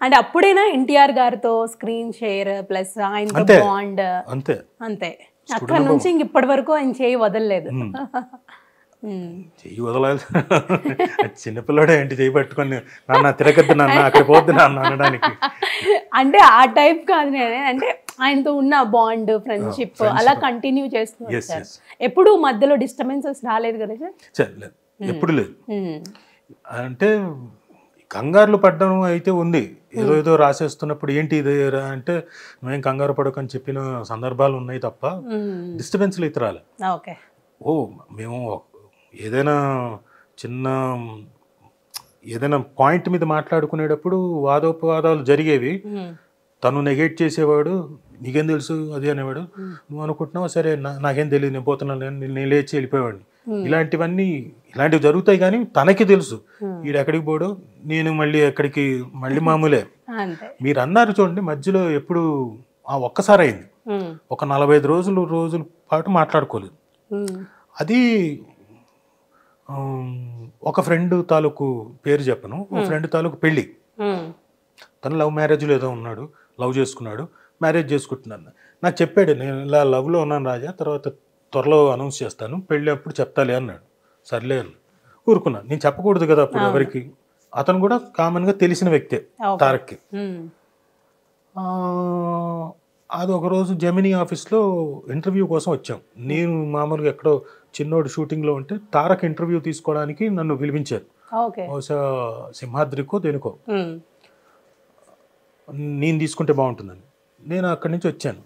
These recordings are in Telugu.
అంటే అప్పుడేనా ఎన్టీఆర్ గారితో స్క్రీన్ షేర్ ప్లస్ ఆయనతో బాండ్? అంతే అంతే. అక్కడ నుంచి ఇంక ఇప్పటి వరకు ఆయన చేయి వదలలేదు. చెయ్యి వదలాలి. చిన్నపిల్లడే ఏంటి చెయ్యి పట్టుకొని నాన్న తిరగద్దు నాన్న అక్కడ పోద్దు నాన్న అనడానికి. అంటే ఆ టైప్ కాదు నేను, అంటే ఆయనతో ఉన్న బాండ్ ఫ్రెండ్షిప్ అలా కంటిన్యూ చేస్తున్నారు. ఎప్పుడు మధ్యలో డిస్టర్బెన్సెస్ రాలేదు కదా సార్? ఎప్పుడు లేదు. అంటే కంగారులు పడ్డం అయితే ఉంది. ఏదో రాసేస్తున్నప్పుడు ఏంటి ఇది అంటే నువ్వేం కంగారు పడకని చెప్పిన సందర్భాలు ఉన్నాయి తప్ప డిస్టర్బెన్స్లు అయితే రాలే. ఓ మేము ఏదైనా పాయింట్ మీద మాట్లాడుకునేటప్పుడు వాదోపవాదాలు జరిగేవి. తను నెగెట్ చేసేవాడు, నీకేం తెలుసు అది అనేవాడు. నువ్వు అనుకుంటున్నావు సరే నాకేం తెలియదు నేను పోతున్నాను, నేను లేచి వెళ్ళిపోయేవాడిని. ఇలాంటివి జరుగుతాయి కానీ తనకి తెలుసు వీడు ఎక్కడికి పోడు, నేను మళ్ళీ మామూలే. మీరు అన్నారు చూడండి మధ్యలో ఎప్పుడు ఒక్కసారి అయింది, ఒక 45 రోజుల పాటు మాట్లాడుకోలేదు. అది ఒక ఫ్రెండ్ తాలూకు పేరు చెప్పను, ఒక ఫ్రెండ్ తాలూకు పెళ్ళి. తను లవ్ మ్యారేజ్లో ఏదో ఉన్నాడు, లవ్ చేసుకున్నాడు, మ్యారేజ్ చేసుకుంటున్నాను. నాకు చెప్పాడు నేను ఇలా లవ్లో ఉన్నాను రాజా, తర్వాత త్వరలో అనౌన్స్ చేస్తాను, పెళ్ళి అప్పుడు చెప్తాలే అన్నాడు. సర్లే అని ఊరుకున్నాను. నేను చెప్పకూడదు కదా అప్పుడు ఎవరికి. అతను కూడా కామన్గా తెలిసిన వ్యక్తే తారక్కి. అది ఒకరోజు జెమినీ ఆఫీస్లో ఇంటర్వ్యూ కోసం వచ్చాం. నేను మామూలుగా ఎక్కడో చిన్నోడు షూటింగ్లో ఉంటే తారక్ ఇంటర్వ్యూ తీసుకోవడానికి నన్ను పిలిపించారు. బహుశా సింహాద్రికో దేనికో నేను తీసుకుంటే బాగుంటుందని. నేను అక్కడి నుంచి వచ్చాను.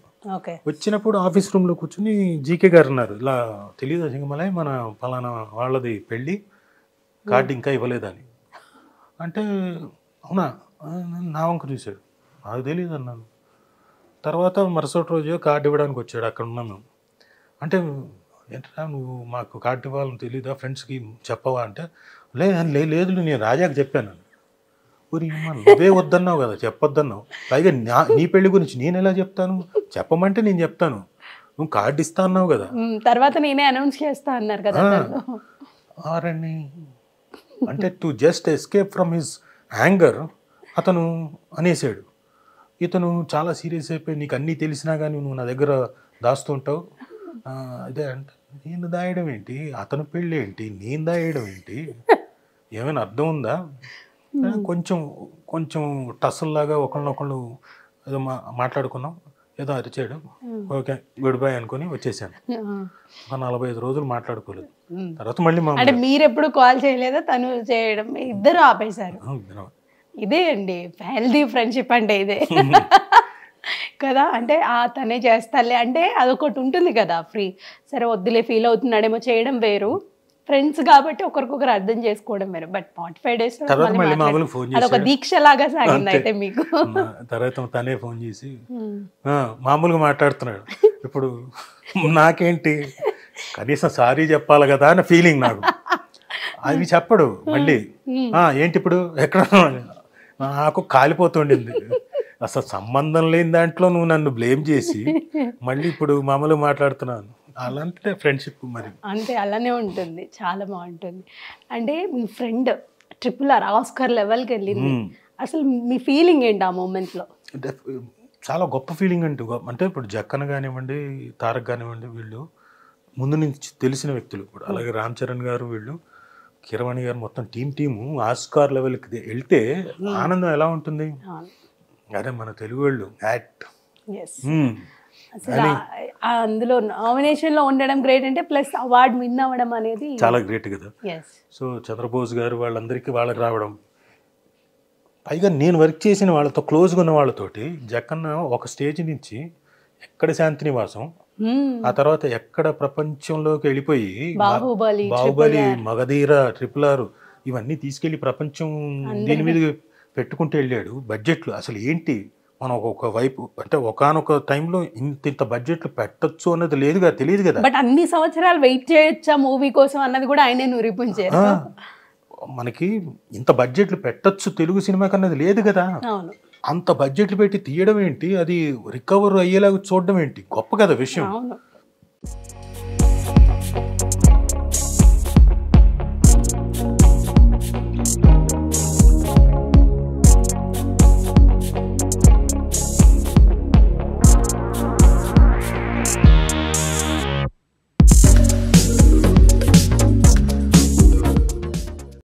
వచ్చినప్పుడు ఆఫీస్ రూమ్లో కూర్చుని జీకే గారు ఉన్నారు. ఇలా తెలియదు సింగమలై మన ఫలానా వాళ్ళది పెళ్ళి, కార్డు ఇంకా ఇవ్వలేదని అంటే అవునా నా వంక చూశాడు. నాకు తెలియదు అన్నాను. తర్వాత మరుసటి రోజు కార్డు ఇవ్వడానికి వచ్చాడు. అక్కడ ఉన్నాను. అంటే ఏంటరా నువ్వు మాకు కార్డు ఇవ్వాలని తెలీదా, ఫ్రెండ్స్కి చెప్పవా అంటే లేదు నేను రాజాకి చెప్పాను. ఊరి నువ్వే వద్దన్నావు కదా, చెప్పొద్దన్నావు. పైగా నీ పెళ్లి గురించి నేను ఎలా చెప్తాను, చెప్పమంటే నేను చెప్తాను, నువ్వు కార్డు ఇస్తా అన్నావు కదా, తర్వాత నేనే అనౌన్స్ చేస్తా అన్నారు కదా. ఆరని అంటే to just escape from his anger అతను అనేసాడు. ఇతను చాలా సీరియస్ అయిపోయి నీకు అన్నీ తెలిసినా కానీ నువ్వు నా దగ్గర దాస్తుంటావు. అదే అంటే నేను దాయడం ఏంటి, అతను పెళ్ళి ఏంటి, నేను దాయడం ఏంటి, ఏమైనా అర్థం ఉందా? కొంచెం టస్సుల్లాగా ఒకళ్ళనొకళ్ళు ఏదో మాట్లాడుకున్నాం, ఏదో అరిచాడు, ఓకే గుడ్ బై అనుకుని వచ్చేసాను. ఒక 45 రోజులు మాట్లాడుకోలేదు. తర్వాత మళ్ళీ అంటే మీరు ఎప్పుడు కాల్ చేయలేదా, తను చేయడం, ఇద్దరు ఆపేశారు. ఇదే అండి హెల్దీ ఫ్రెండ్షిప్ అంటే ఇదే కదా. అంటే తనే చేస్తాలే అంటే అదొకటి ఉంటుంది కదా, ఫ్రీ సరే వద్దులే ఫీల్ అవుతున్నాడేమో చేయడం వేరు, ఫ్రెండ్స్ కాబట్టి ఒకరికొకరు అర్థం చేసుకోవడం వేరు. బట్ 45 days అదొక దీక్ష లాగా సాగింది అయితే మీకు. తర్వాత తనే ఫోన్ చేసి మామూలుగా మాట్లాడుతున్నాడు. ఇప్పుడు నాకేంటి కనీసం సారీ చెప్పాలి కదా అన్న ఫీలింగ్ నాకు. అవి చెప్పడు మళ్ళీ. ఏంటి ఇప్పుడు ఎక్కడ, నాకు కాలిపోతుండింది. అసలు సంబంధం లేని దాంట్లో నువ్వు నన్ను బ్లేమ్ చేసి మళ్ళీ ఇప్పుడు మామూలుగా మాట్లాడుతున్నాను. అలాంటి ఫ్రెండ్షిప్ మరి అంతే, అలానే ఉంటుంది, చాలా బాగుంటుంది. అంటే మీ ఫ్రెండ్ RRR ఆస్కార్ లెవెల్కి వెళ్ళింది, అసలు మీ ఫీలింగ్ ఏంటి ఆ మూమెంట్లో? చాలా గొప్ప ఫీలింగ్ అంటే ఇప్పుడు జక్కన కానివ్వండి, తారక్ కానివ్వండి, వీళ్ళు ముందు నుంచి తెలిసిన వ్యక్తులు. ఇప్పుడు అలాగే రామ్ చరణ్ గారు, వీళ్ళు కీరవాణి గారు, మొత్తం టీము ఆస్కార్ లెవెల్కి వెళ్తే ఆనందం ఎలా ఉంటుంది. అదే మన తెలుగు వాళ్ళు యాక్ట్ అసలు అందులో నామినేషన్ లో ఉండడం గ్రేట్, అంటే ప్లస్ అవార్డు విన్ అవ్వడం అనేది చాలా గ్రేట్ కదా. సో చంద్రబోస్ గారు వాళ్ళందరికీ వాళ్ళకి రావడం, పైగా నేను వర్క్ చేసిన వాళ్ళతో క్లోజ్గా ఉన్న వాళ్ళతోటి జక్కన్న ఒక స్టేజ్ నుంచి ఎక్కడ శాంతినివాసం, ఆ తర్వాత ఎక్కడ ప్రపంచంలోకి వెళ్ళిపోయి బాహుబలి, మగధీర, RRR ఇవన్నీ తీసుకెళ్లి ప్రపంచం దీని మీద పెట్టుకుంటూ వెళ్ళాడు. బడ్జెట్లు అసలు ఏంటి, మనం ఒక వైపు అంటే ఒకనొక టైంలో ఇంత బడ్జెట్లు పెట్టచ్చు అన్నది లేదుగా, తెలియదు కదా. బట్ అన్ని సంవత్సరాలు వెయిట్ చేయొచ్చా మూవీ కోసం అన్నది కూడా ఆయనే నిరూపించారు. మనకి ఇంత బడ్జెట్లు పెట్టచ్చు తెలుగు సినిమాకి అన్నది లేదు కదా. అంత బడ్జెట్లు పెట్టి తీయడం ఏంటి, అది రికవర్ అయ్యేలాగా చూడడం ఏంటి, గొప్ప కదా విషయం.